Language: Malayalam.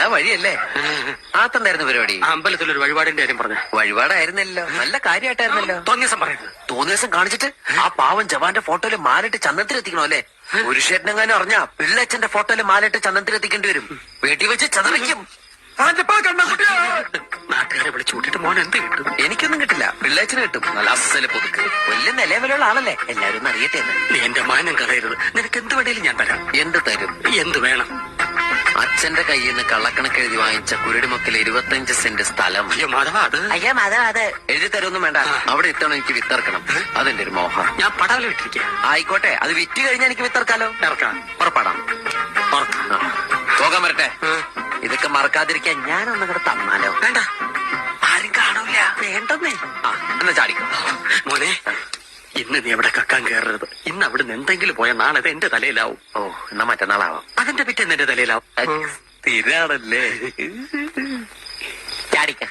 അതാ വഴിയല്ലേ? ആത്തണ്ടായിരുന്നു പരിപാടി. അമ്പലത്തിൽ ഒരു വഴിപാടിന്റെ കാര്യം പറഞ്ഞു. വഴിപാടായിരുന്നല്ലോ, നല്ല കാര്യമായിട്ടായിരുന്നല്ലോ. തോന്നിയ പറയുന്നത്. തോന്നിയ ദിവസം കാണിച്ചിട്ട് ആ പാവം ജവാന്റെ ഫോട്ടോയില് മാലിട്ട് ചന്ദനത്തിലെത്തിക്കണോ അല്ലേ? ഒരു ഷേട്ടിനെങ്ങാനും അറിഞ്ഞാ പിള്ളേച്ചന്റെ ഫോട്ടോയില് മാലിട്ട് ചന്ദനത്തിലെത്തിക്കേണ്ടി വരും. വീട്ടിൽ വെച്ച് ചതറിക്കും. നാട്ടുകാരെ വിളിച്ചു കൂട്ടിട്ട് മോൻ എന്ത് കിട്ടും? എനിക്കൊന്നും കിട്ടില്ല, പിള്ളേച്ചന് കിട്ടും. നല്ല അസല് പുതുക്ക്, വലിയ നിലവിലുള്ള ആളല്ലേ, എല്ലാരും ഒന്ന് അറിയട്ടെ. നീ എന്റെ മാനം കളയരുത്. നിനക്ക് എന്ത് വേണേലും ഞാൻ തരാം. എന്ത് തരും? എന്ത് വേണം? അച്ഛന്റെ കയ്യിൽ നിന്ന് കള്ളക്കണക്ക് എഴുതി വാങ്ങിച്ച കുരുടിമുക്കിൽ 25 സെന്റ് സ്ഥലം. അയ്യോ മാധവ, അത് അയ്യോ മാധവ, അത് എഴുതി തരൊന്നും വേണ്ട. അവിടെ ഇത്തവണ എനിക്ക് വിത്തറക്കണം. അതെന്റെ ഒരു മോഹം. ഞാൻ പടവല ഇട്ടിരിക്കുക. ആയിക്കോട്ടെ, അത് വിറ്റ് കഴിഞ്ഞാൽ എനിക്ക് വിത്തറക്കാലോ. ഇറക്കാം. പുറപ്പെടാം. പോകാൻ വരട്ടെ. ഇതൊക്കെ മറക്കാതിരിക്കാൻ ഞാനൊന്നും കൂടെ തന്നാലോ? വേണ്ട, ആരും കാണൂല. വേണ്ടെന്നേ. എന്നാ ചാടിക്കോ മോനെ. ഇന്ന് നീ എവിടെ കക്കാൻ കയറരുത്. ഇന്ന് അവിടുന്ന് എന്തെങ്കിലും പോയ നാളെ അത് എന്റെ തലയിലാവും. ഓ, എന്നാ മറ്റന്നാളാവാം. അതിന്റെ പിറ്റേന്ന് എന്റെ തലയിലാവും. സ്ഥിരാണല്ലേ? ചാടിക്ക.